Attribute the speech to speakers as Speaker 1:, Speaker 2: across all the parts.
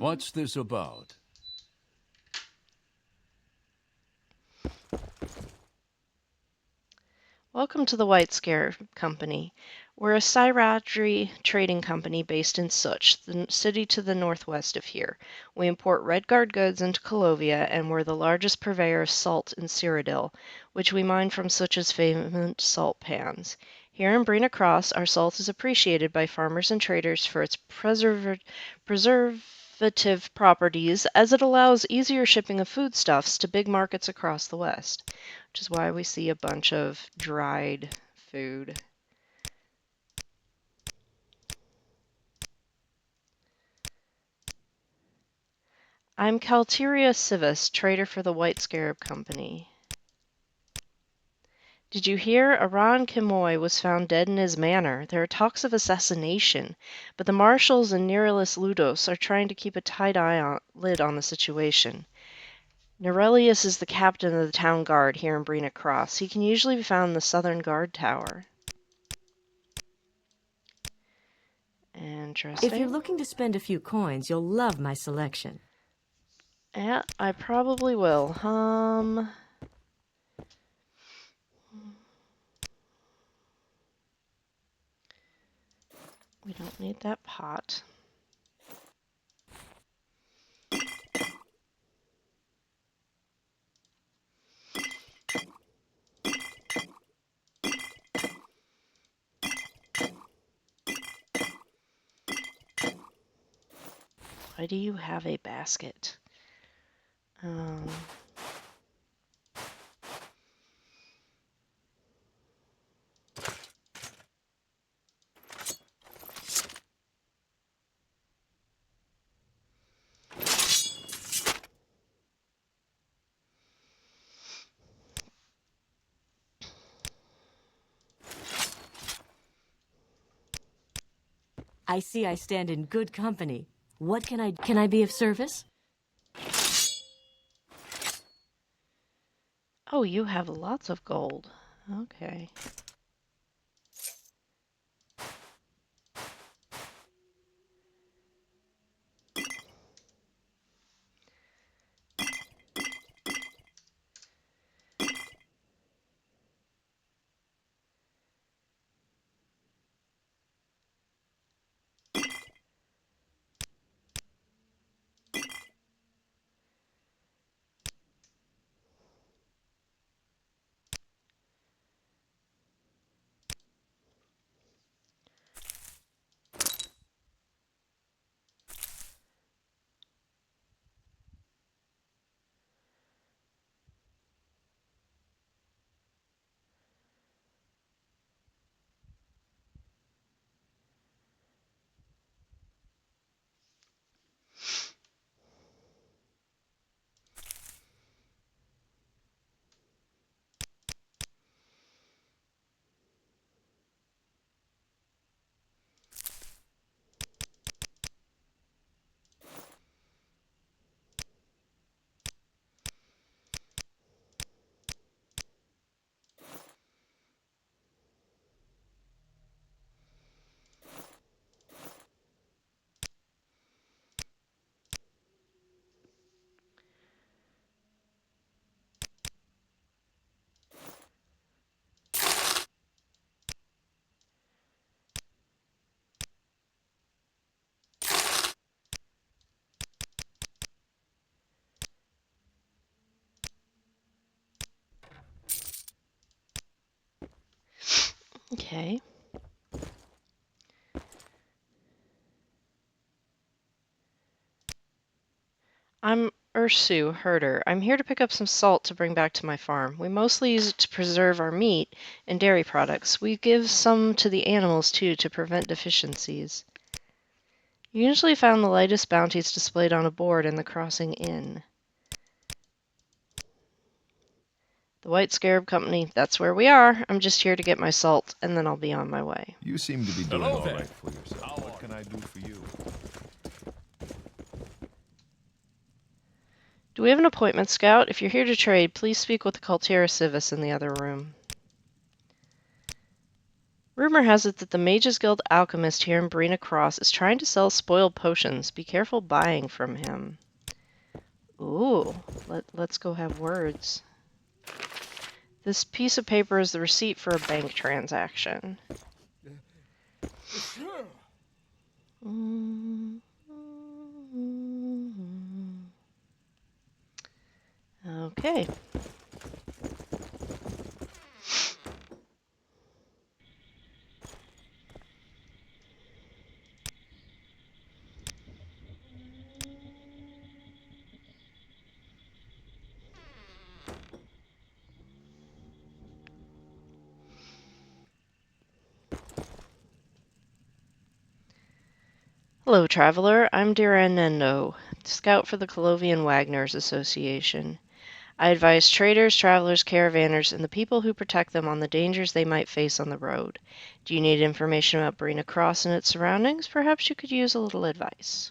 Speaker 1: What's this about?
Speaker 2: Welcome to the White Scare Company. We're a Cyradry trading company based in Such, the city to the northwest of here. We import Redguard goods into Colovia, and we're the largest purveyor of salt in Cyrodiil, which we mine from Such's famous salt pans. Here in Brina Cross, our salt is appreciated by farmers and traders for its preservative properties, as it allows easier shipping of foodstuffs to big markets across the west, which is why we see a bunch of dried food. I'm Calteria Civis, trader for the White Scarab Company. Did you hear? Aran Kimoy was found dead in his manor. There are talks of assassination, but the marshals and Nerelis Ludos are trying to keep a tight lid on the situation. Nerelius is the captain of the town guard here in Brina Cross. He can usually be found in the southern guard tower. Interesting.
Speaker 3: If you're looking to spend a few coins, you'll love my selection.
Speaker 2: Yeah, I probably will. We don't need that pot. Why do you have a basket?
Speaker 3: I see I stand in good company. What can I be of service?
Speaker 2: Oh, you have lots of gold. Okay. Okay. I'm Ursu, herder. I'm here to pick up some salt to bring back to my farm. We mostly use it to preserve our meat and dairy products. We give some to the animals, too, to prevent deficiencies. You usually found the lightest bounties displayed on a board in the Crossing Inn. The White Scarab Company, that's where we are. I'm just here to get my salt, and then I'll be on my way.
Speaker 1: You seem to be doing all right for yourself. What can I do for you?
Speaker 2: Do we have an appointment, Scout? If you're here to trade, please speak with the Caltera Civis in the other room. Rumor has it that the Mages Guild alchemist here in Brina Cross is trying to sell spoiled potions. Be careful buying from him. Ooh, let's go have words. This piece of paper is the receipt for a bank transaction. Okay. Hello, traveler. I'm Diranendo, scout for the Colovian Wagners Association. I advise traders, travelers, caravanners, and the people who protect them on the dangers they might face on the road. Do you need information about Brina Cross and its surroundings? Perhaps you could use a little advice.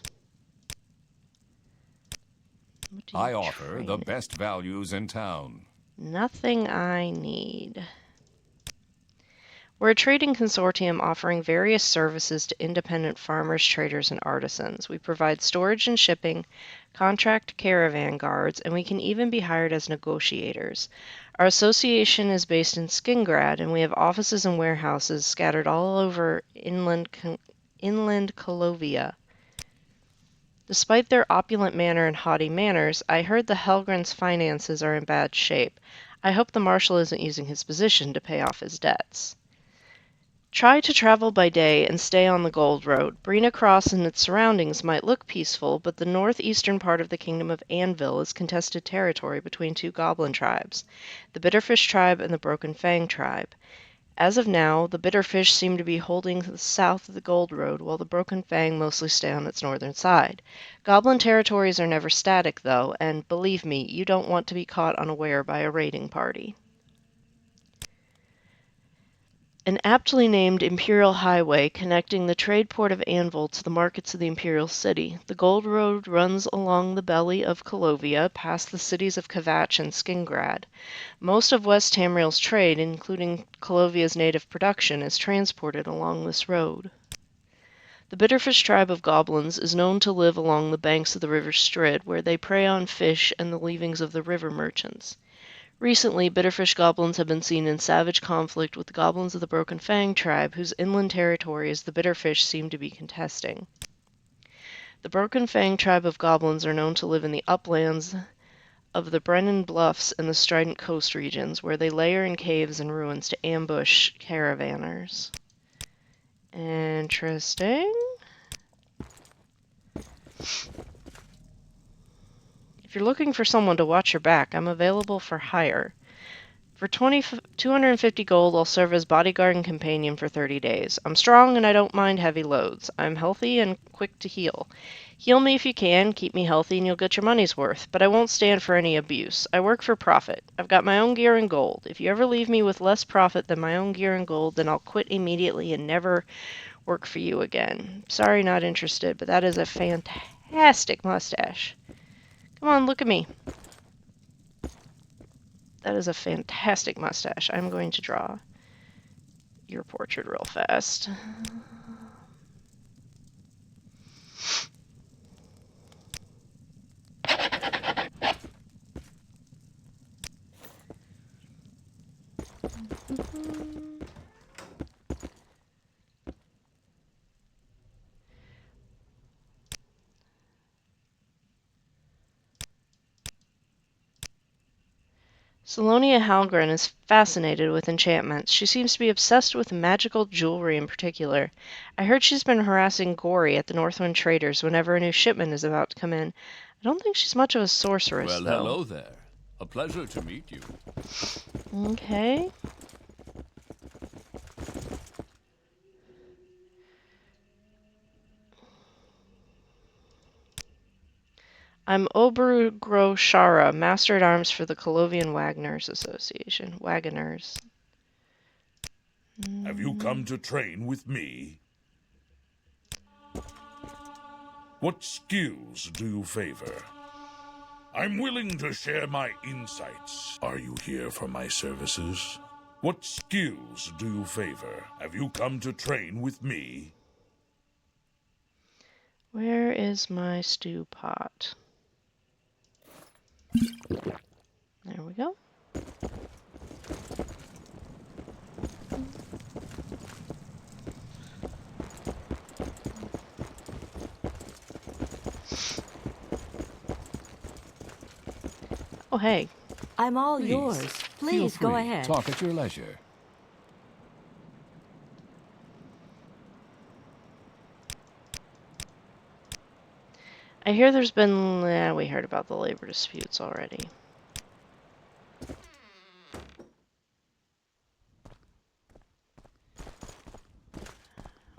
Speaker 1: I offer the best values in town.
Speaker 2: Nothing I need. We're a trading consortium offering various services to independent farmers, traders, and artisans. We provide storage and shipping, contract caravan guards, and we can even be hired as negotiators. Our association is based in Skingrad, and we have offices and warehouses scattered all over inland Colovia. Despite their opulent manner and haughty manners, I heard the Helgren's finances are in bad shape. I hope the marshal isn't using his position to pay off his debts. Try to travel by day and stay on the Gold Road. Brina Cross and its surroundings might look peaceful, but the northeastern part of the kingdom of Anvil is contested territory between two goblin tribes, the Bitterfish tribe and the Broken Fang tribe. As of now, the Bitterfish seem to be holding the south of the Gold Road, while the Broken Fang mostly stay on its northern side. Goblin territories are never static, though, and believe me, you don't want to be caught unaware by a raiding party. An aptly named Imperial Highway connecting the trade port of Anvil to the markets of the Imperial City. The Gold Road runs along the belly of Colovia, past the cities of Kvatch and Skingrad. Most of West Tamriel's trade, including Colovia's native production, is transported along this road. The Bitterfish tribe of goblins is known to live along the banks of the River Strid, where they prey on fish and the leavings of the river merchants. Recently, Bitterfish goblins have been seen in savage conflict with the goblins of the Broken Fang tribe, whose inland territories the Bitterfish seem to be contesting. The Broken Fang tribe of goblins are known to live in the uplands of the Brennan Bluffs and the Strident Coast regions, where they lair in caves and ruins to ambush caravanners. Interesting. If you're looking for someone to watch your back, I'm available for hire. For 250 gold, I'll serve as bodyguard and companion for 30 days. I'm strong and I don't mind heavy loads. I'm healthy and quick to heal. Heal me if you can, keep me healthy, and you'll get your money's worth, but I won't stand for any abuse. I work for profit. I've got my own gear and gold. If you ever leave me with less profit than my own gear and gold, then I'll quit immediately and never work for you again. Sorry, not interested, but that is a fantastic mustache. Come on, look at me. That is a fantastic mustache. I'm going to draw your portrait real fast. Salonia Halgren is fascinated with enchantments. She seems to be obsessed with magical jewelry in particular. I heard she's been harassing Gory at the Northwind Traders whenever a new shipment is about to come in. I don't think she's much of a sorceress, though.
Speaker 4: Well, hello there. A pleasure to meet you.
Speaker 2: Okay. I'm Oberugro Shara, Master at Arms for the Colovian Wagners Association. Wagoners.
Speaker 5: Have you come to train with me? What skills do you favor? I'm willing to share my insights. Are you here for my services? What skills do you favor? Have you come to train with me?
Speaker 2: Where is my stew pot? There we go. Oh, hey.
Speaker 3: I'm all
Speaker 4: Please,
Speaker 3: yours.
Speaker 4: Feel
Speaker 3: Please,
Speaker 4: free.
Speaker 3: go ahead.
Speaker 4: Talk at your leisure.
Speaker 2: I hear there's been... we heard about the labor disputes already.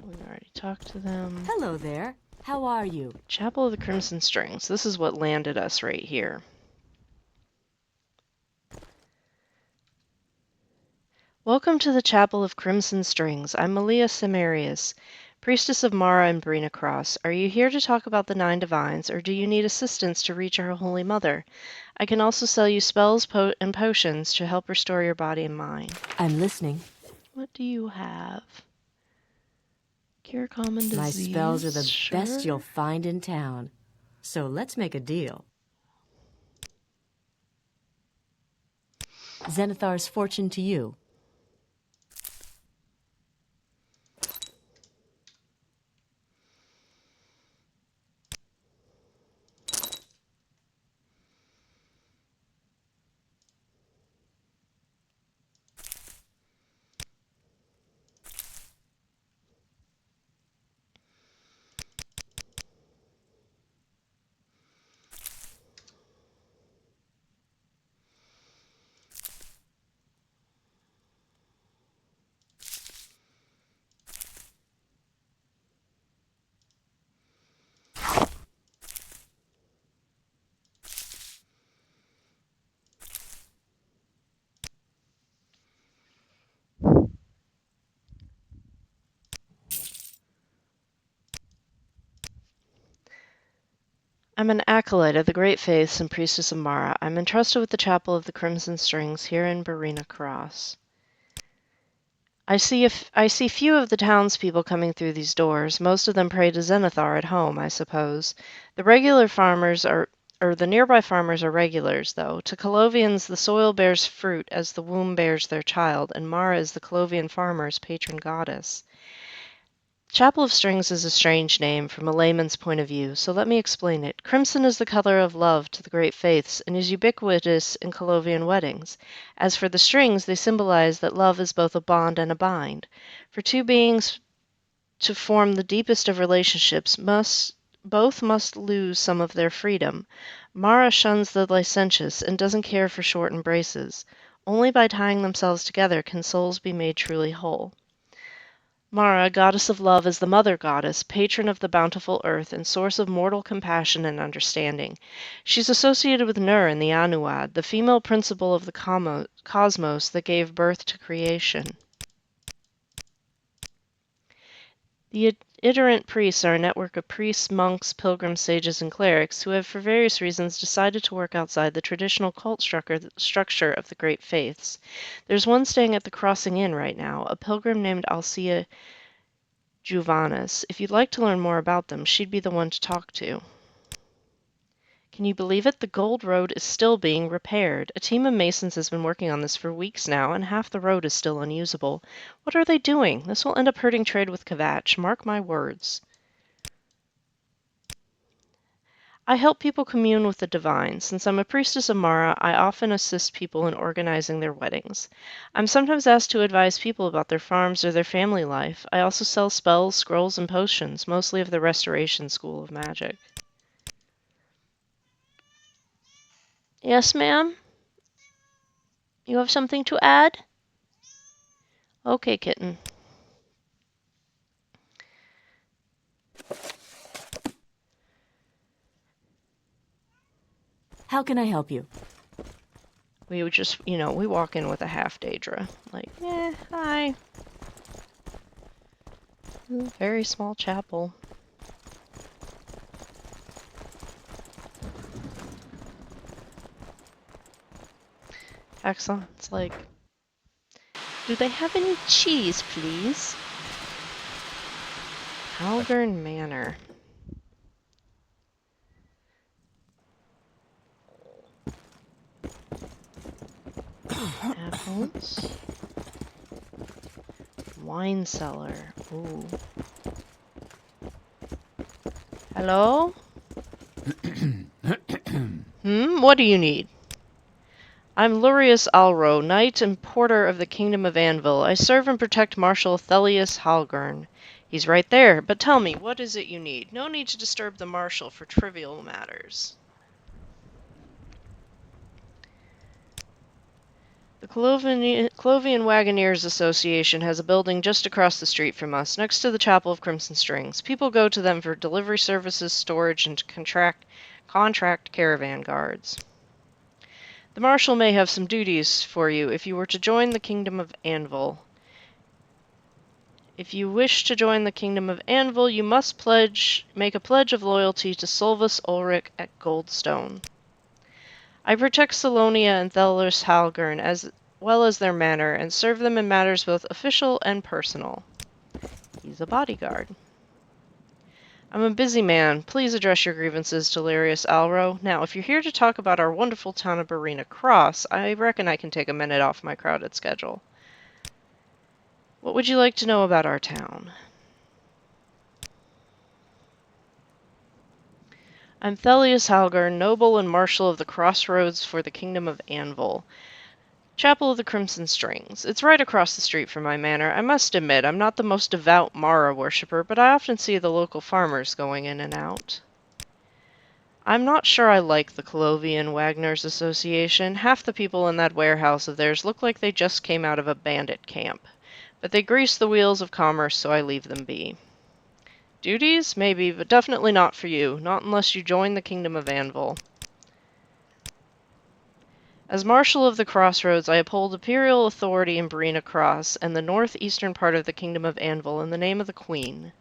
Speaker 2: We've already talked to them.
Speaker 3: Hello there. How are you?
Speaker 2: Chapel of the Crimson Strings. This is what landed us right here. Welcome to the Chapel of Crimson Strings. I'm Malia Samarius, priestess of Mara and Brina Cross. Are you here to talk about the Nine Divines, or do you need assistance to reach our Holy Mother? I can also sell you spells and potions to help restore your body and mind.
Speaker 3: I'm listening.
Speaker 2: What do you have? Cure common disease?
Speaker 3: My spells are the
Speaker 2: Sure.
Speaker 3: best you'll find in town. So let's make a deal. Zenithar's fortune to you.
Speaker 2: I'm an acolyte of the Great Faiths and priestess of Mara. I'm entrusted with the Chapel of the Crimson Strings here in Brina Cross. I see few of the townspeople coming through these doors. Most of them pray to Zenithar at home, I suppose. The nearby farmers are regulars, though. To Colovians, the soil bears fruit as the womb bears their child, and Mara is the Colovian farmer's patron goddess. Chapel of Strings is a strange name from a layman's point of view, so let me explain it. Crimson is the color of love to the Great Faiths and is ubiquitous in Colovian weddings. As for the strings, they symbolize that love is both a bond and a bind. For two beings to form the deepest of relationships, both must lose some of their freedom. Mara shuns the licentious and doesn't care for short embraces. Only by tying themselves together can souls be made truly whole. Mara, goddess of love, is the mother goddess, patron of the bountiful earth, and source of mortal compassion and understanding. She's associated with Nur in the Anuad, the female principle of the cosmos that gave birth to creation. The itinerant priests are a network of priests, monks, pilgrims, sages, and clerics who have, for various reasons, decided to work outside the traditional cult structure of the Great Faiths. There's one staying at the Crossing Inn right now, a pilgrim named Alcia Juvanis. If you'd like to learn more about them, she'd be the one to talk to. Can you believe it? The Gold Road is still being repaired. A team of masons has been working on this for weeks now, and half the road is still unusable. What are they doing? This will end up hurting trade with Kvatch. Mark my words. I help people commune with the divine. Since I'm a priestess of Mara, I often assist people in organizing their weddings. I'm sometimes asked to advise people about their farms or their family life. I also sell spells, scrolls, and potions, mostly of the Restoration School of Magic. Yes, ma'am? You have something to add? Okay, kitten.
Speaker 3: How can I help you?
Speaker 2: We would just, we walk in with a half Daedra. Like, hi. Very small chapel. Excellent. It's like, Do they have any cheese, please? Halgern Manor. Apples. Wine cellar. Ooh. Hello? What do you need? I'm Lurius Alro, knight and porter of the Kingdom of Anvil. I serve and protect Marshal Thelius Halgern. He's right there, but tell me, what is it you need? No need to disturb the Marshal for trivial matters. The Clovian Wagoneers Association has a building just across the street from us, next to the Chapel of Crimson Strings. People go to them for delivery services, storage, and contract caravan guards. The Marshal may have some duties for you if you were to join the Kingdom of Anvil. If you wish to join the Kingdom of Anvil, you must make a pledge of loyalty to Solvus Ulrich at Goldstone. I protect Salonia and Thelus Halgern as well as their manor, and serve them in matters both official and personal. He's a bodyguard. I'm a busy man. Please address your grievances to Larius Alro. Now, if you're here to talk about our wonderful town of Brina Cross, I reckon I can take a minute off my crowded schedule. What would you like to know about our town? I'm Thelius Halgern, noble and marshal of the Crossroads for the Kingdom of Anvil. Chapel of the Crimson Strings. It's right across the street from my manor. I must admit, I'm not the most devout Mara worshipper, but I often see the local farmers going in and out. I'm not sure I like the Colovian Wagners Association. Half the people in that warehouse of theirs look like they just came out of a bandit camp. But they grease the wheels of commerce, so I leave them be. Duties? Maybe, but definitely not for you. Not unless you join the Kingdom of Anvil. As Marshal of the Crossroads, I uphold imperial authority in Brina Cross and the northeastern part of the Kingdom of Anvil in the name of the Queen.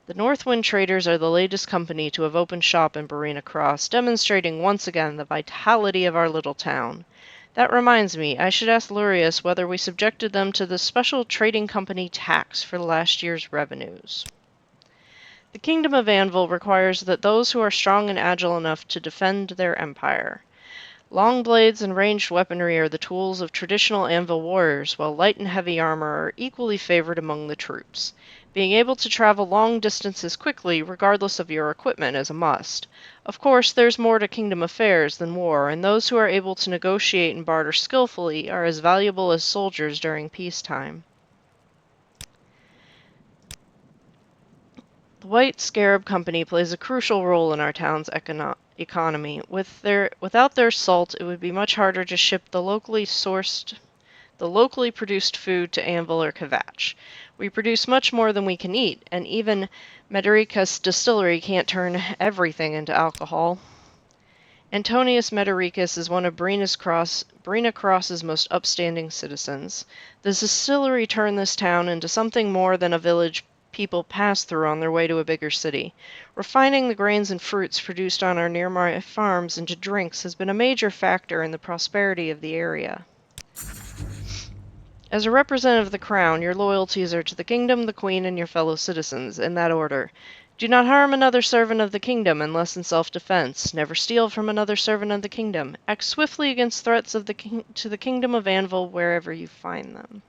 Speaker 2: The Northwind Traders are the latest company to have opened shop in Brina Cross, demonstrating once again the vitality of our little town. That reminds me, I should ask Lurius whether we subjected them to the special trading company tax for last year's revenues. The Kingdom of Anvil requires that those who are strong and agile enough to defend their empire. Long blades and ranged weaponry are the tools of traditional Anvil warriors, while light and heavy armor are equally favored among the troops. Being able to travel long distances quickly, regardless of your equipment, is a must. Of course, there's more to kingdom affairs than war, and those who are able to negotiate and barter skillfully are as valuable as soldiers during peacetime. The White Scarab Company plays a crucial role in our town's economy. Without their salt, it would be much harder to ship the locally produced food to Anvil or Kvatch. We produce much more than we can eat, and even Mederica's distillery can't turn everything into alcohol. Antonius Medoricus is one of Brina Cross's most upstanding citizens. The distillery turned this town into something more than a village people pass through on their way to a bigger city. Refining the grains and fruits produced on our nearby farms into drinks has been a major factor in the prosperity of the area. As a representative of the Crown, your loyalties are to the Kingdom, the Queen, and your fellow citizens, in that order. Do not harm another servant of the Kingdom unless in self-defense. Never steal from another servant of the Kingdom. Act swiftly against threats to the Kingdom of Anvil wherever you find them.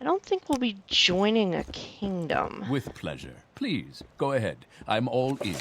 Speaker 2: I don't think we'll be joining a kingdom.
Speaker 4: With pleasure. Please, go ahead. I'm all ears.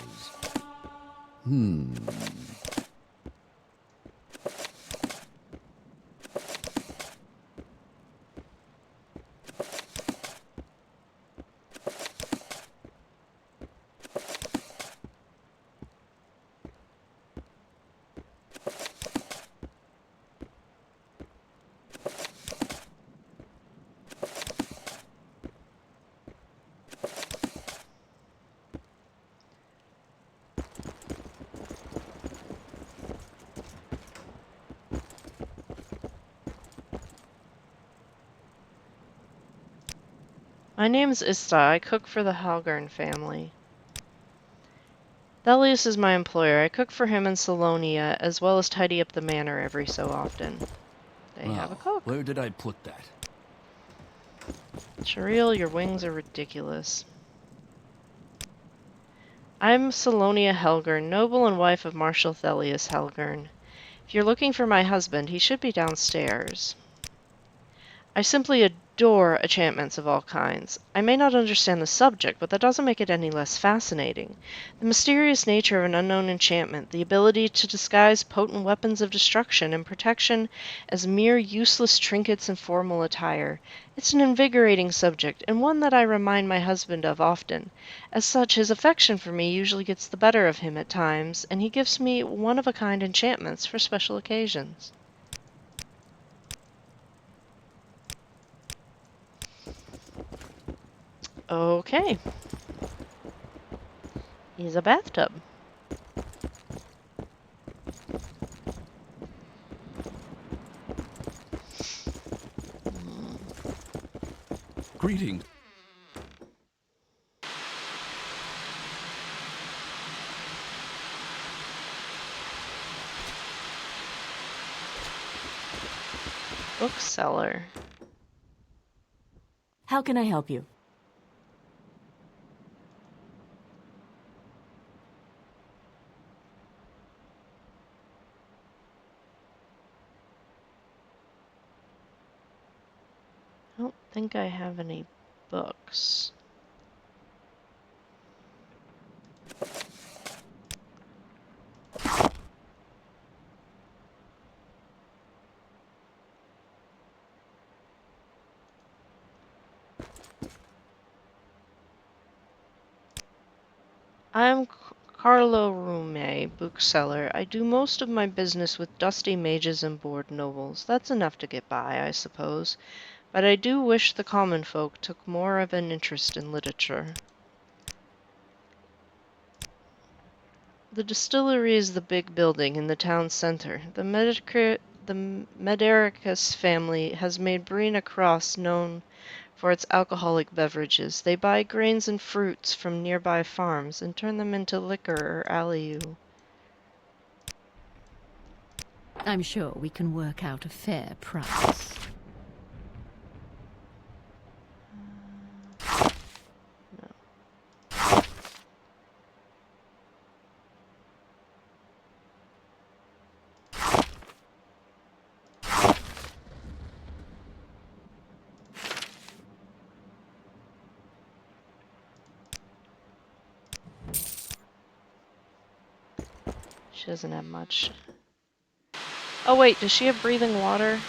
Speaker 2: My name's Ista. I cook for the Halgern family. Thelius is my employer. I cook for him in Salonia, as well as tidy up the manor every so often. They have a cook.
Speaker 4: Where did I put that?
Speaker 2: Shariel, your wings are ridiculous. I'm Salonia Helgern, noble and wife of Marshal Thelius Helgern. If you're looking for my husband, he should be downstairs. I simply adore enchantments of all kinds. I may not understand the subject, but that doesn't make it any less fascinating. The mysterious nature of an unknown enchantment, the ability to disguise potent weapons of destruction and protection as mere useless trinkets and formal attire. It's an invigorating subject, and one that I remind my husband of often. As such, his affection for me usually gets the better of him at times, and he gives me one-of-a-kind enchantments for special occasions. Okay. Is a bathtub.
Speaker 4: Greetings.
Speaker 2: Bookseller.
Speaker 3: How can I help you?
Speaker 2: I don't think I have any books. I'm Carlo Rume, bookseller. I do most of my business with dusty mages and bored nobles. That's enough to get by, I suppose. But I do wish the common folk took more of an interest in literature. The distillery is the big building in the town center. The Medericus family has made Brina Cross known for its alcoholic beverages. They buy grains and fruits from nearby farms and turn them into liquor or aliu.
Speaker 6: I'm sure we can work out a fair price.
Speaker 2: She doesn't have much. Oh wait, does she have breathing water?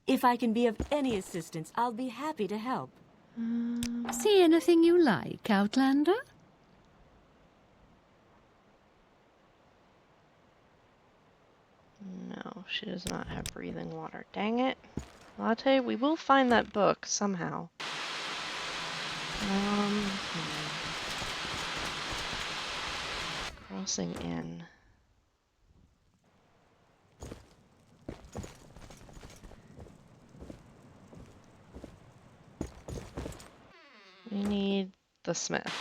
Speaker 3: If I can be of any assistance, I'll be happy to help.
Speaker 6: See anything you like, Outlander?
Speaker 2: No, she does not have breathing water. Dang it. Latte, we will find that book somehow. Hmm. Crossing in. We need the smith.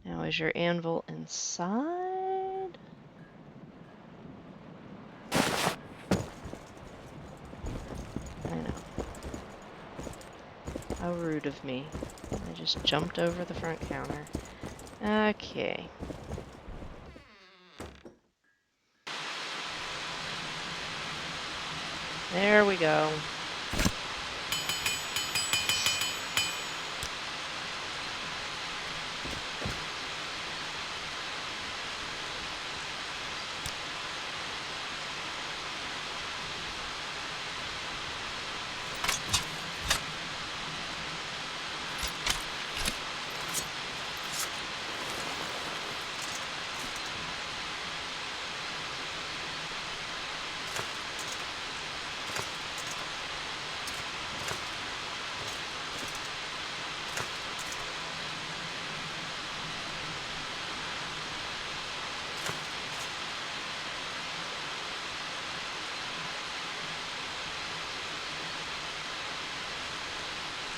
Speaker 2: Now, is your anvil inside? I know. How rude of me. I just jumped over the front counter. Okay. There we go.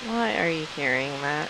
Speaker 2: Why are you carrying that?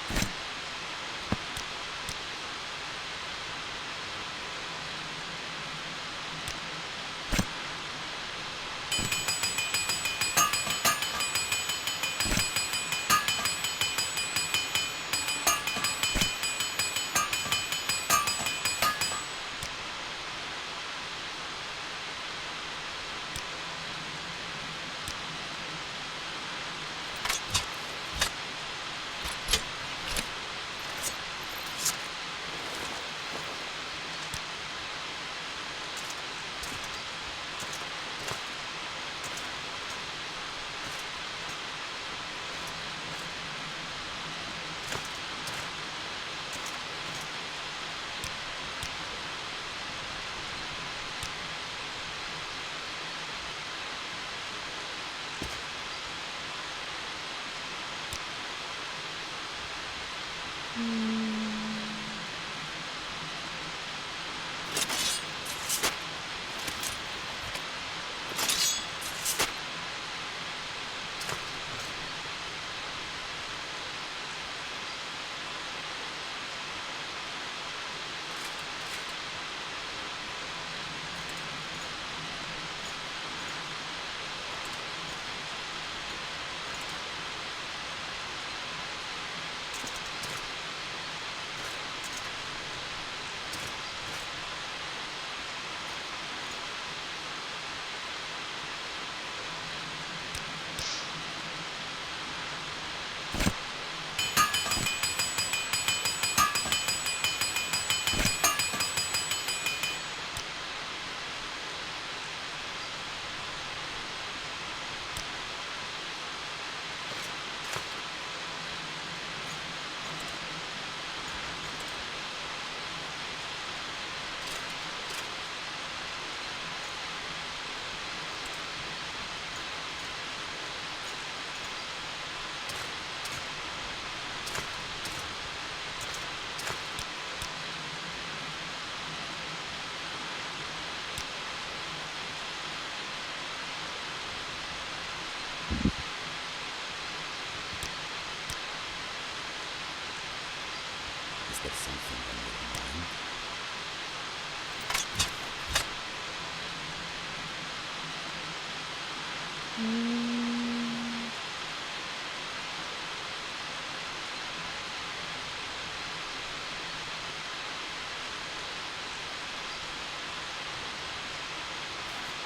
Speaker 5: Is there something on your mind?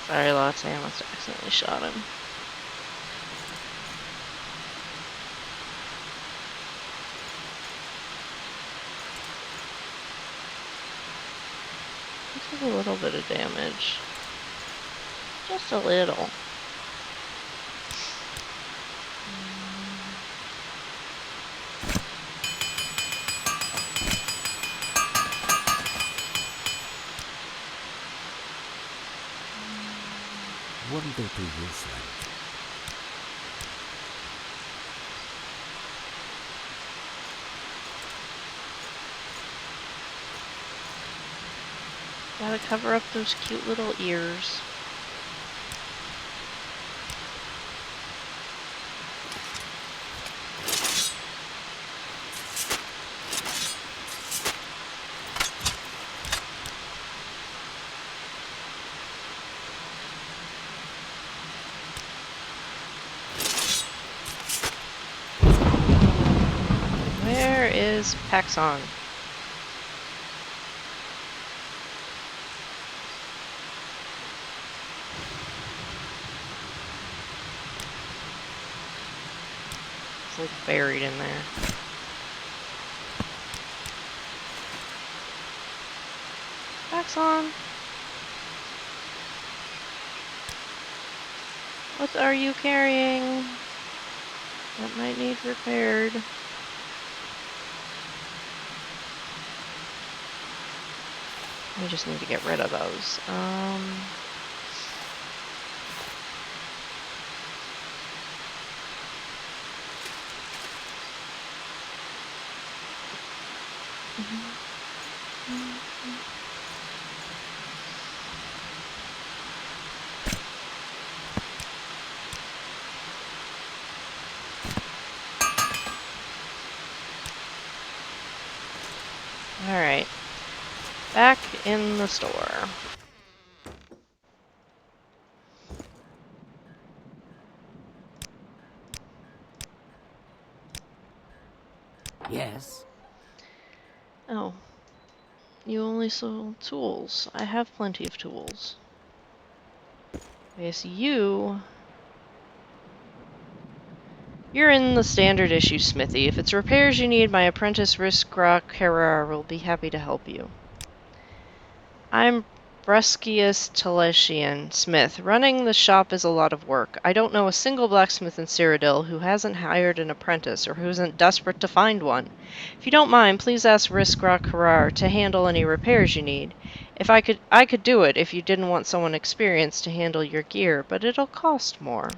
Speaker 2: Sorry, Latte, I must have accidentally shot him. He took a little bit of damage. Just a little.
Speaker 5: What do they do your friend?
Speaker 2: Gotta cover up those cute little ears. Where is Paxon? It's like buried in there. Paxon! What are you carrying? That might need repaired. We just need to get rid of those. Alright. Back in the store.
Speaker 3: Yes.
Speaker 2: Oh. You only sold tools. I have plenty of tools. Yes, you're in the standard issue smithy. If it's repairs you need, my apprentice Riskrock Herrera will be happy to help you. I'm Bruscius Telesian Smith. Running the shop is a lot of work. I don't know a single blacksmith in Cyrodiil who hasn't hired an apprentice or who isn't desperate to find one. If you don't mind, please ask Riskrock Herrera to handle any repairs you need. If I could do it if you didn't want someone experienced to handle your gear, but it'll cost more.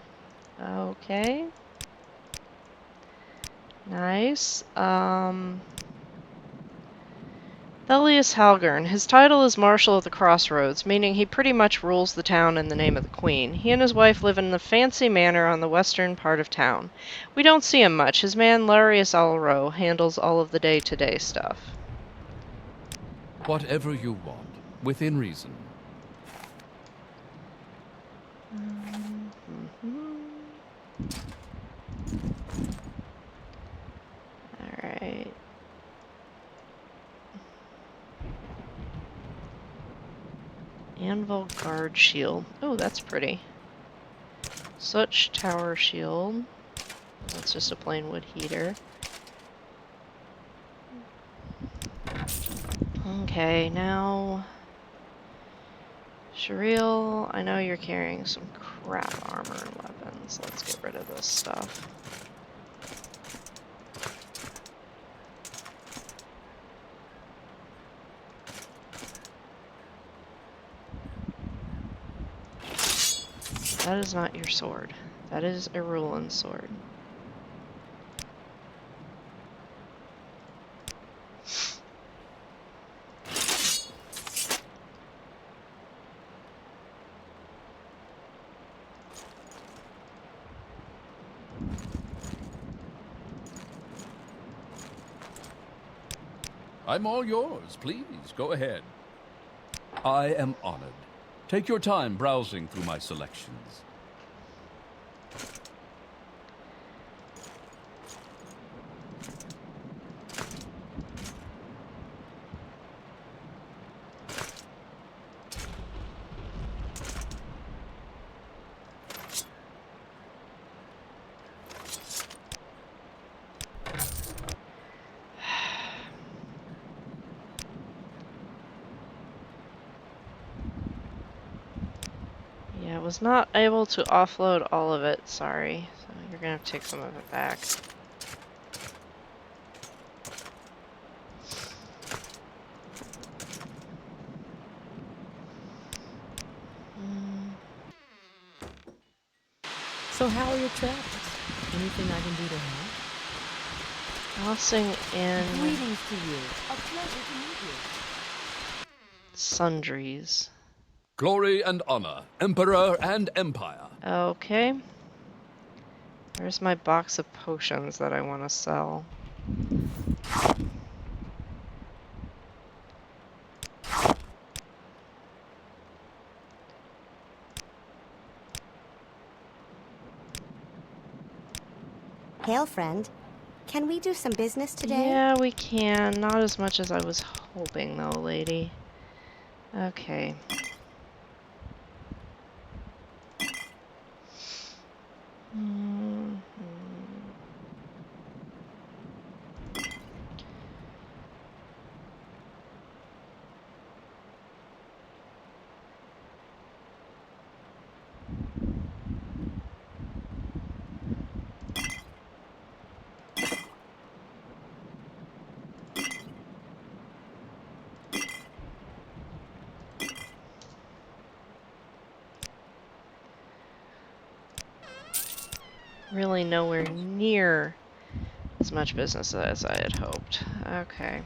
Speaker 2: Okay. Nice. Thelius Halgern. His title is Marshal of the Crossroads, meaning he pretty much rules the town in the name of the Queen. He and his wife live in a fancy manor on the western part of town. We don't see him much. His man, Larius Alro, handles all of the day-to-day stuff.
Speaker 4: Whatever you want, within reason.
Speaker 2: Alright. Anvil Guard Shield. Oh, that's pretty. Such Tower Shield. That's just a plain wood heater. Okay, now... Shariel, I know you're carrying some crap armor and weapons. Let's get rid of this stuff. That is not your sword. That is Irulan's sword.
Speaker 4: I'm all yours. Please, go ahead. I am honored. Take your time browsing through my selections.
Speaker 2: Yeah, I was not able to offload all of it, sorry. So you're gonna have to take some of it back.
Speaker 3: So how are your travels? Anything I can do to help?
Speaker 2: Tossing in
Speaker 3: Greetings to you. A pleasure to meet you.
Speaker 2: sundries.
Speaker 4: Glory and honor, emperor and empire.
Speaker 2: Okay. Where's my box of potions that I want to sell?
Speaker 7: Hail, friend. Can we do some business today?
Speaker 2: Yeah, we can. Not as much as I was hoping, though, lady. Okay. Mhm. Really nowhere near as much business as I had hoped. Okay.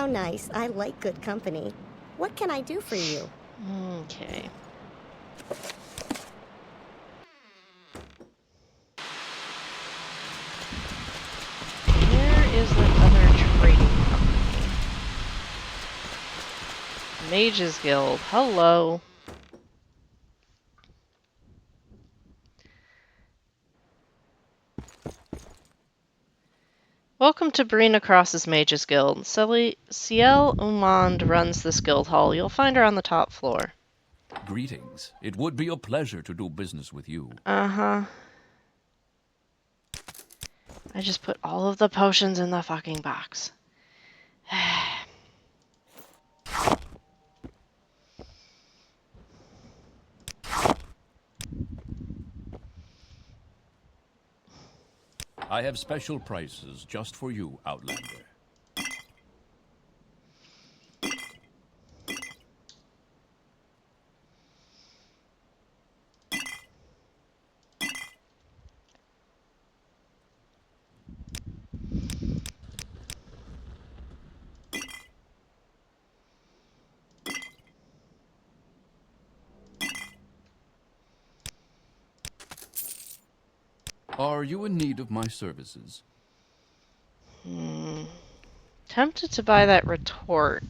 Speaker 7: How nice. I like good company. What can I do for you?
Speaker 2: Okay. Where is that other trading company? Mages Guild. Hello. Welcome to Brina Cross's Mages Guild. Ciel Umand runs this guild hall. You'll find her on the top floor.
Speaker 4: Greetings. It would be a pleasure to do business with you.
Speaker 2: Uh-huh. I just put all of the potions in the fucking box.
Speaker 4: I have special prices just for you, Outlander. Are you in need of my services?
Speaker 2: Tempted to buy that retort.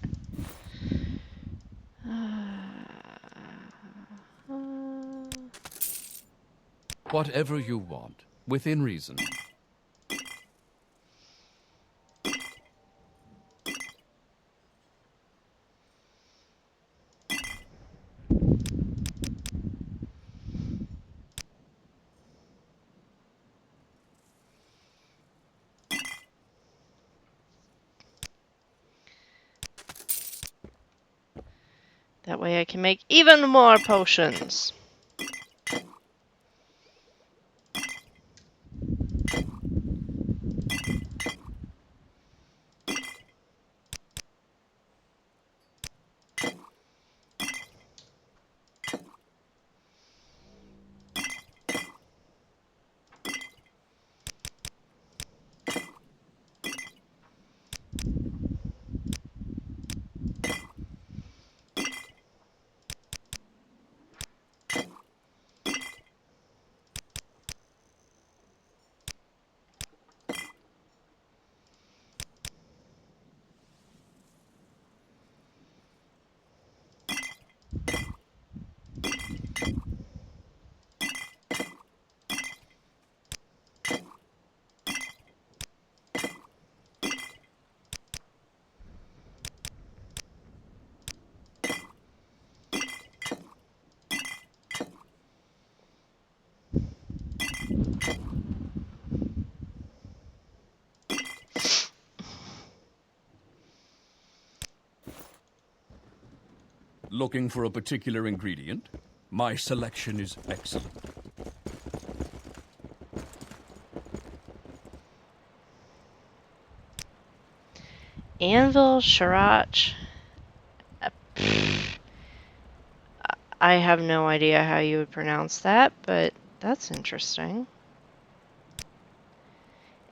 Speaker 4: Whatever you want, within reason.
Speaker 2: That way I can make even more potions.
Speaker 4: Looking for a particular ingredient? My selection is excellent.
Speaker 2: Anvil, Sriracha. I have no idea how you would pronounce that, but that's interesting.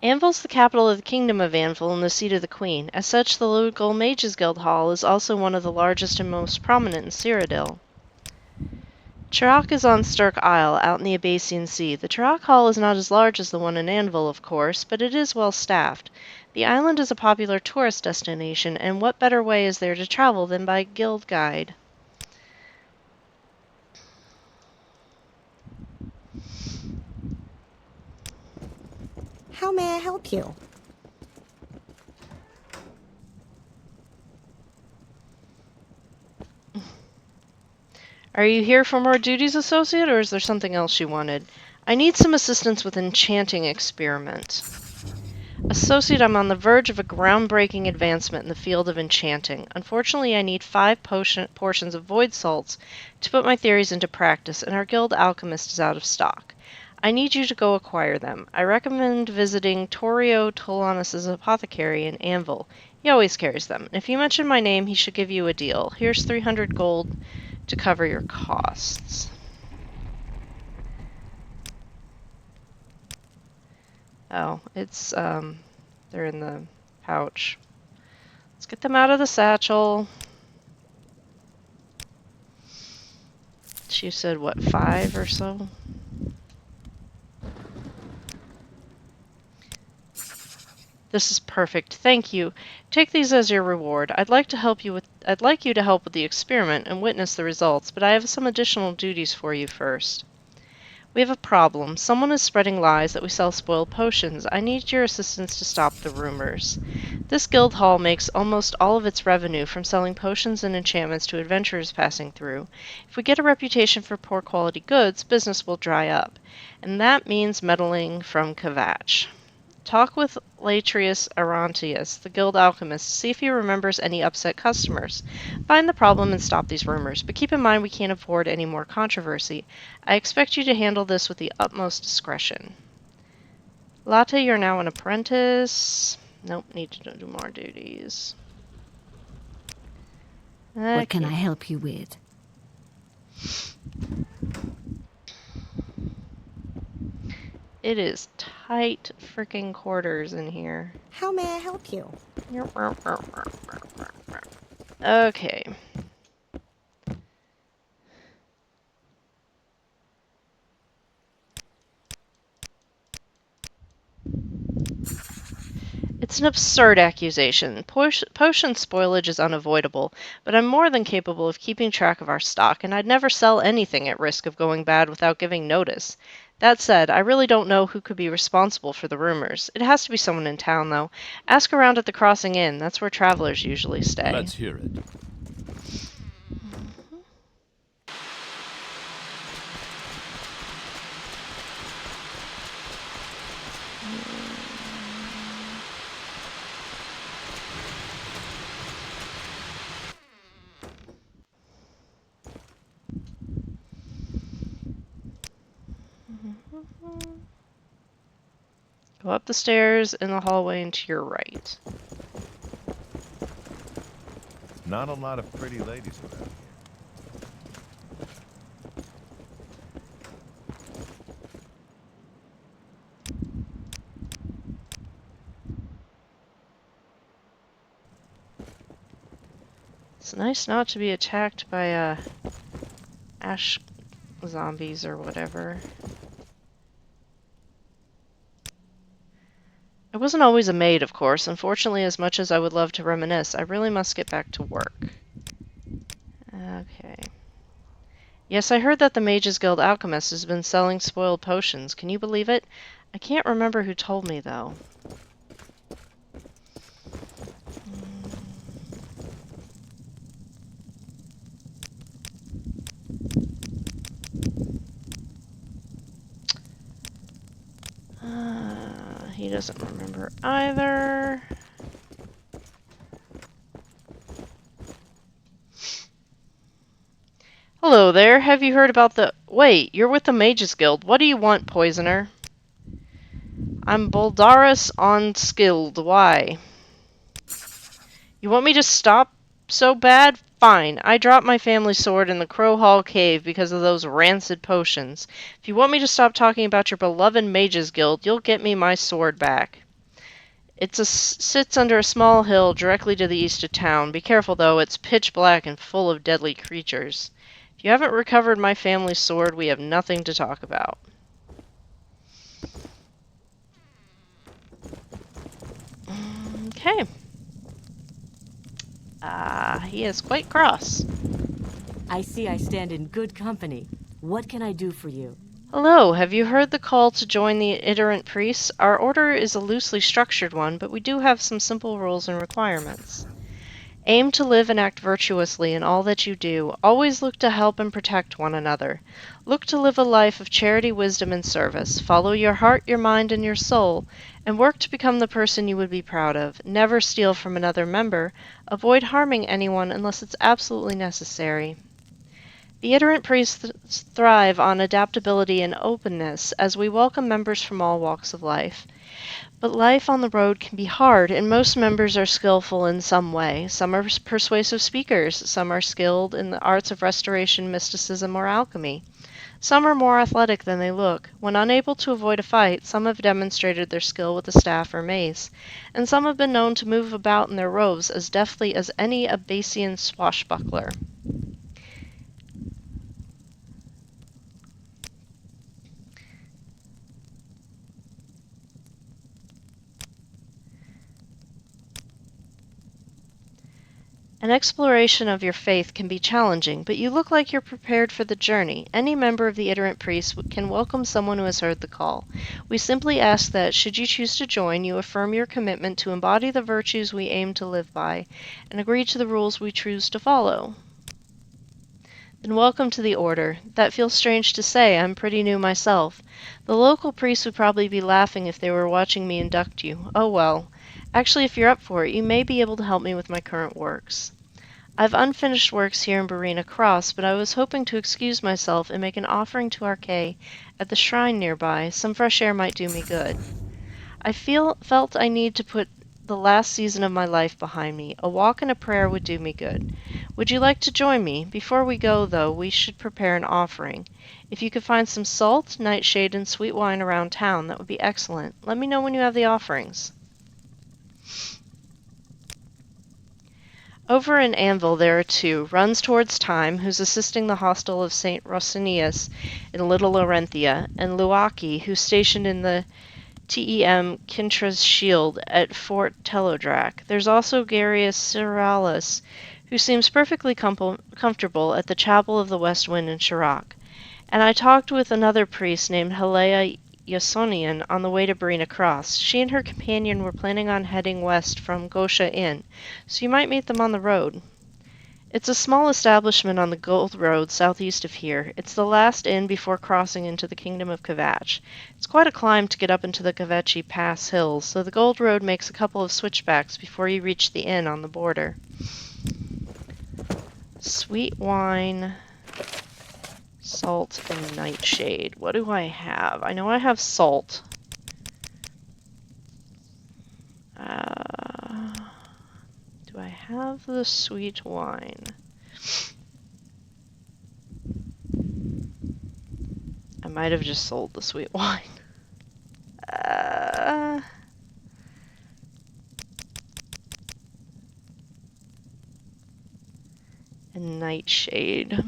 Speaker 2: Anvil's the capital of the Kingdom of Anvil and the seat of the Queen. As such, the local Mages Guild Hall is also one of the largest and most prominent in Cyrodiil. Chirac is on Stirk Isle, out in the Abasian Sea. The Chirac Hall is not as large as the one in Anvil, of course, but it is well staffed. The island is a popular tourist destination, and what better way is there to travel than by guild guide?
Speaker 7: How may I help you?
Speaker 2: Are you here for more duties, Associate, or is there something else you wanted? I need some assistance with an enchanting experiment. Associate, I'm on the verge of a groundbreaking advancement in the field of enchanting. Unfortunately, I need 5 portions of void salts to put my theories into practice, and our guild alchemist is out of stock. I need you to go acquire them. I recommend visiting Torio Tolanis' apothecary in Anvil. He always carries them. And if you mention my name, he should give you a deal. Here's 300 gold to cover your costs. Oh, it's, they're in the pouch. Let's get them out of the satchel. She said, what, 5 or so? This is perfect. Thank you. Take these as your reward. I'd like you to help with the experiment and witness the results, but I have some additional duties for you first. We have a problem. Someone is spreading lies that we sell spoiled potions. I need your assistance to stop the rumors. This guild hall makes almost all of its revenue from selling potions and enchantments to adventurers passing through. If we get a reputation for poor quality goods, business will dry up. And that means meddling from Kvatch. Talk with Latrius Arantius, the guild alchemist, to see if he remembers any upset customers. Find the problem and stop these rumors, but keep in mind we can't afford any more controversy. I expect you to handle this with the utmost discretion. Latte, you're now an apprentice. Nope, need to do more duties.
Speaker 6: What can I
Speaker 2: Okay.
Speaker 6: help you with?
Speaker 2: It is tight freaking quarters in here.
Speaker 7: How may I help you?
Speaker 2: Okay. It's an absurd accusation. Potion spoilage is unavoidable, but I'm more than capable of keeping track of our stock, and I'd never sell anything at risk of going bad without giving notice. That said, I really don't know who could be responsible for the rumors. It has to be someone in town, though. Ask around at the Crossing Inn. That's where travelers usually stay.
Speaker 4: Let's hear it.
Speaker 2: Go up the stairs in the hallway and to your right.
Speaker 1: Not a lot of pretty ladies around here.
Speaker 2: It's nice not to be attacked by ash zombies or whatever. I wasn't always a maid, of course. Unfortunately, as much as I would love to reminisce, I really must get back to work. Okay. Yes, I heard that the Mages Guild alchemist has been selling spoiled potions. Can you believe it? I can't remember who told me, though. He doesn't remember either. Hello there. Have you heard about the... Wait, you're with the Mages Guild. What do you want, poisoner? I'm Boldarus Unskilled. Why? You want me to stop so bad? Fine. I dropped my family sword in the Crow Hall cave because of those rancid potions. If you want me to stop talking about your beloved Mages Guild, you'll get me my sword back. It sits under a small hill directly to the east of town. Be careful, though. It's pitch black and full of deadly creatures. If you haven't recovered my family's sword, we have nothing to talk about. Okay. He is quite cross.
Speaker 3: I see I stand in good company. What can I do for you?
Speaker 2: Hello, have you heard the call to join the iterant priests? Our order is a loosely structured one, but we do have some simple rules and requirements. Aim to live and act virtuously in all that you do. Always look to help and protect one another. Look to live a life of charity, wisdom, and service. Follow your heart, your mind, and your soul, and work to become the person you would be proud of. Never steal from another member. Avoid harming anyone unless it's absolutely necessary. The iterant priests thrive on adaptability and openness as we welcome members from all walks of life. But life on the road can be hard, and most members are skillful in some way. Some are persuasive speakers, some are skilled in the arts of restoration, mysticism, or alchemy. Some are more athletic than they look. When unable to avoid a fight, some have demonstrated their skill with a staff or mace, and some have been known to move about in their robes as deftly as any Abasian swashbuckler. An exploration of your faith can be challenging, but you look like you're prepared for the journey. Any member of the iterant priests can welcome someone who has heard the call. We simply ask that, should you choose to join, you affirm your commitment to embody the virtues we aim to live by, and agree to the rules we choose to follow. Then welcome to the Order. That feels strange to say, I'm pretty new myself. The local priests would probably be laughing if they were watching me induct you. Oh well. Actually, if you're up for it, you may be able to help me with my current works. I've unfinished works here in Brina Cross, but I was hoping to excuse myself and make an offering to Arcay at the shrine nearby. Some fresh air might do me good. I felt I need to put the last season of my life behind me. A walk and a prayer would do me good. Would you like to join me? Before we go, though, we should prepare an offering. If you could find some salt, nightshade, and sweet wine around town, that would be excellent. Let me know when you have the offerings. Over in Anvil there are two, runs towards Time, who's assisting the hostel of St. Rosinius in Little Laurentia, and Luaki, who's stationed in the TEM Kintra's Shield at Fort Telodrak. There's also Garius Ceralis, who seems perfectly comfortable at the Chapel of the West Wind in Chirac. And I talked with another priest named Helea Yasonian on the way to Brina Cross. She and her companion were planning on heading west from Gosha Inn, so you might meet them on the road. It's a small establishment on the Gold Road southeast of here. It's the last inn before crossing into the Kingdom of Kvatch. It's quite a climb to get up into the Kvatchy Pass hills, so the Gold Road makes a couple of switchbacks before you reach the inn on the border. Sweet wine, salt, and nightshade. What do I have? I know I have salt. Do I have the sweet wine? I might have just sold the sweet wine. And nightshade.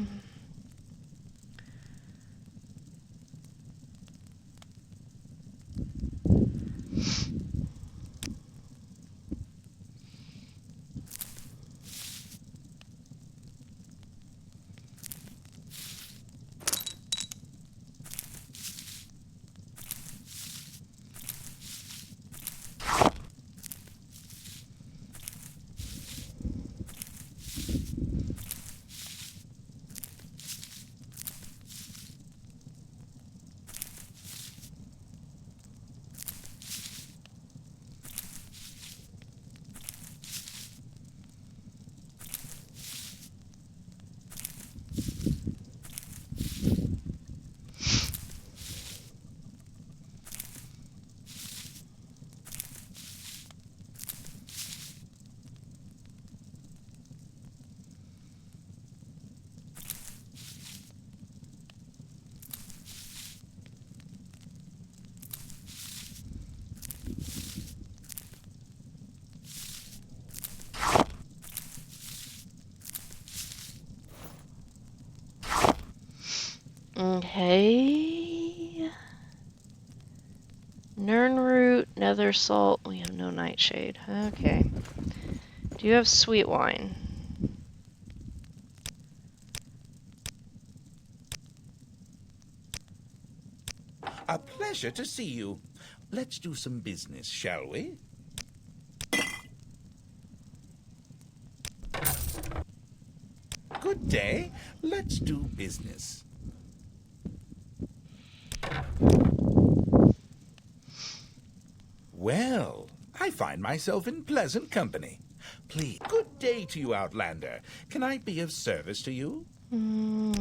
Speaker 2: Okay. Nernroot, nether salt. We have no nightshade. Okay. Do you have sweet wine?
Speaker 8: A pleasure to see you. Let's do some business, shall we? Good day. Let's do business. Well, I find myself in pleasant company. Please, good day to you, Outlander. Can I be of service to you?
Speaker 2: No.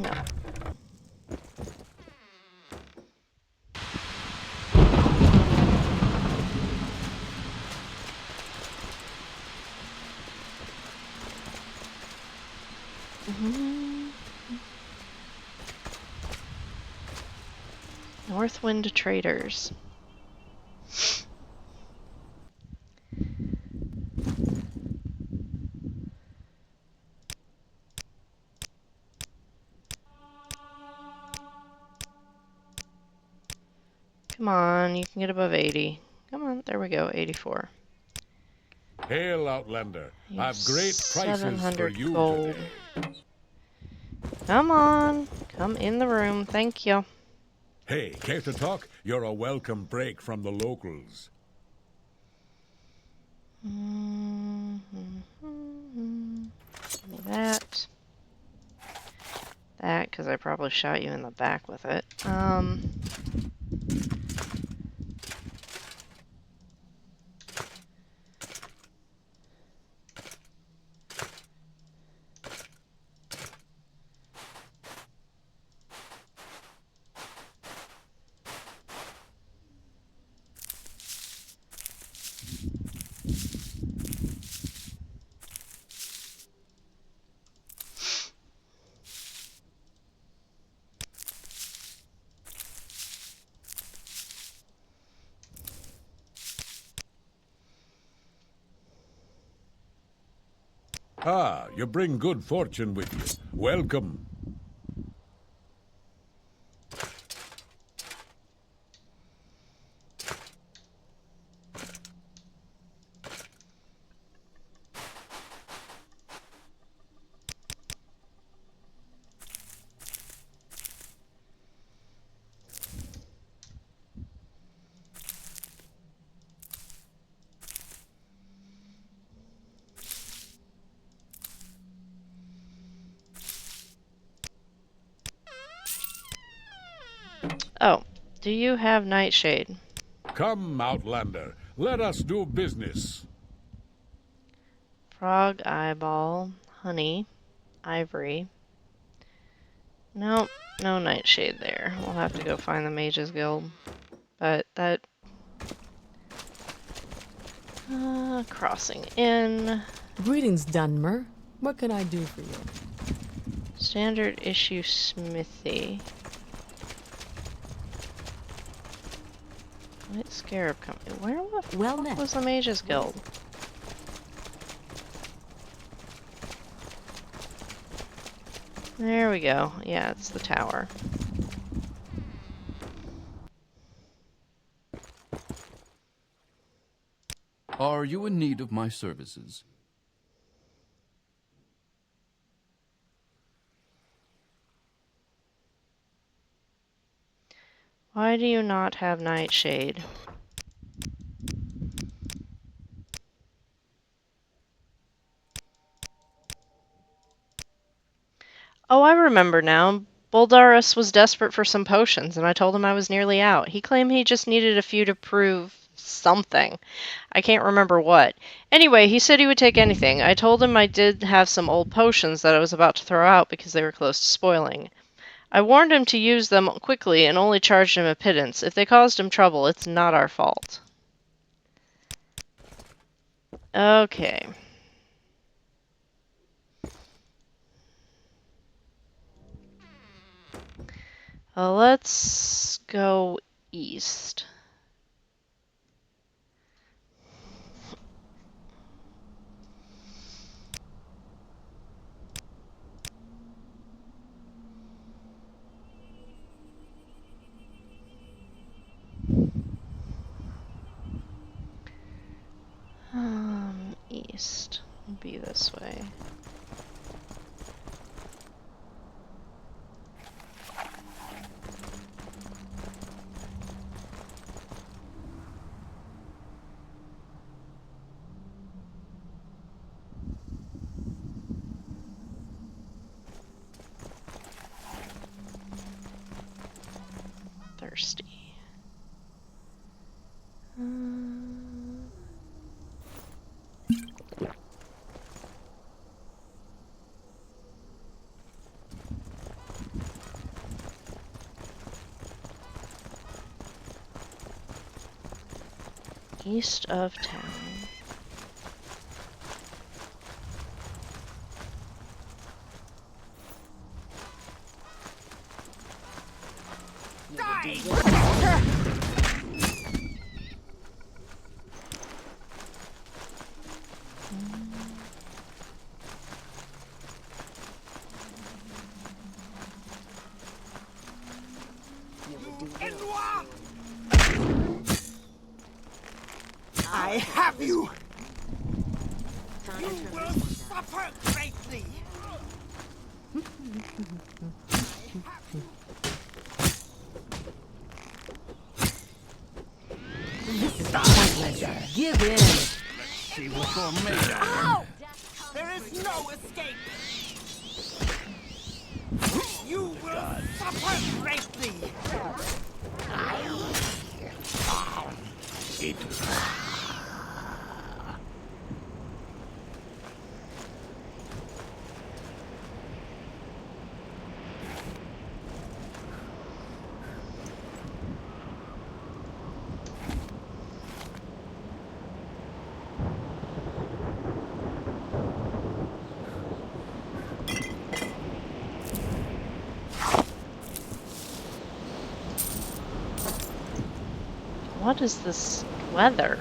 Speaker 2: Northwind Traders. Come on, you can get above 80. Come on, there we go, 84.
Speaker 5: Hail, Outlander. I've great prices for
Speaker 2: 700
Speaker 5: you
Speaker 2: gold.
Speaker 5: today.
Speaker 2: Come on, come in the room, thank you.
Speaker 5: Hey, care to talk? You're a welcome break from the locals.
Speaker 2: Give me that. That, because I probably shot you in the back with it.
Speaker 5: Ah, you bring good fortune with you. Welcome.
Speaker 2: Oh, do you have Nightshade?
Speaker 5: Come, Outlander. Let us do business.
Speaker 2: Frog eyeball, honey, ivory. Nope, no Nightshade there. We'll have to go find the Mages Guild. But that... crossing in.
Speaker 9: Greetings, Dunmer. What can I do for you?
Speaker 2: Standard issue smithy. White Scarab Company. Where the
Speaker 3: Well
Speaker 2: fuck
Speaker 3: met.
Speaker 2: was the Mages Guild? There we go. Yeah, it's the tower.
Speaker 4: Are you in need of my services?
Speaker 2: Why do you not have Nightshade? Oh, I remember now. Boldarus was desperate for some potions, and I told him I was nearly out. He claimed he just needed a few to prove something. I can't remember what. Anyway, he said he would take anything. I told him I did have some old potions that I was about to throw out because they were close to spoiling. I warned him to use them quickly and only charged him a pittance. If they caused him trouble, it's not our fault. Okay. Let's go east. East would be this way. Thirsty. East of town.
Speaker 10: have you! You will suffer greatly!
Speaker 3: This is pointless. Give in.
Speaker 4: See what you're made of.
Speaker 10: Ow! There is no escape! You will suffer greatly!
Speaker 2: What is this weather?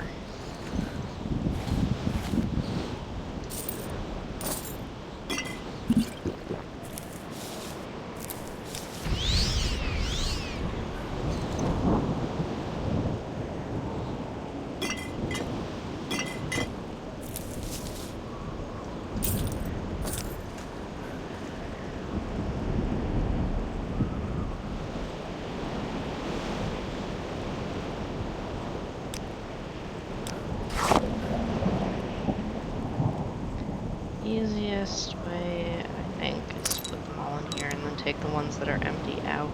Speaker 2: Easiest way, I think, is to put them all in here and then take the ones that are empty out.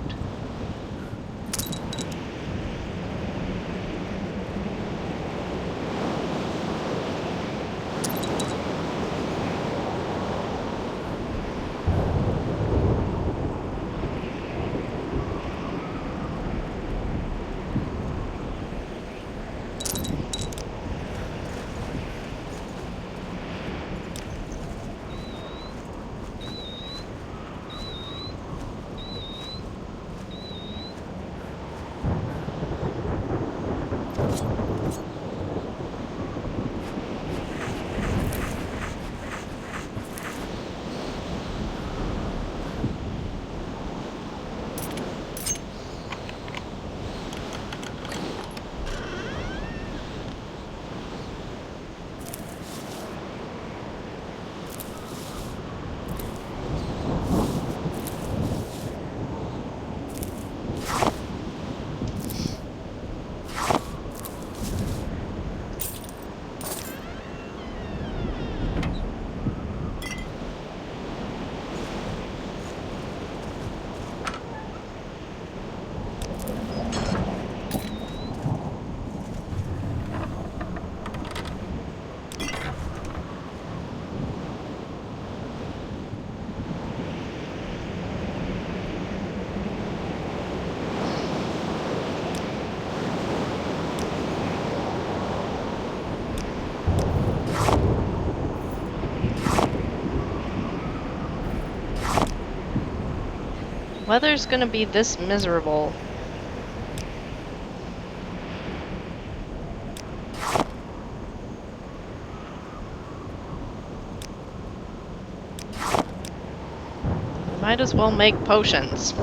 Speaker 2: Weather's gonna be this miserable. Might as well make potions.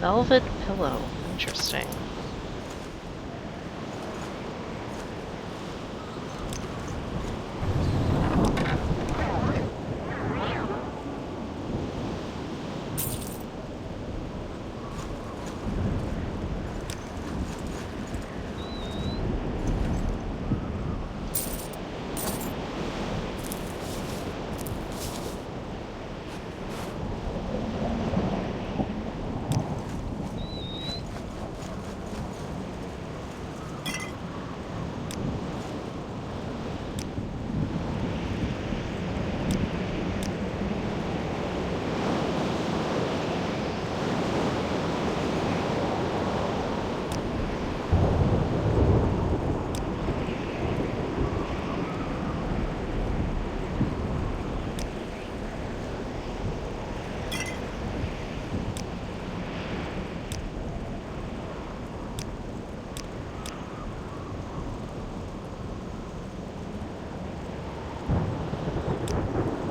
Speaker 2: Velvet pillow. Interesting.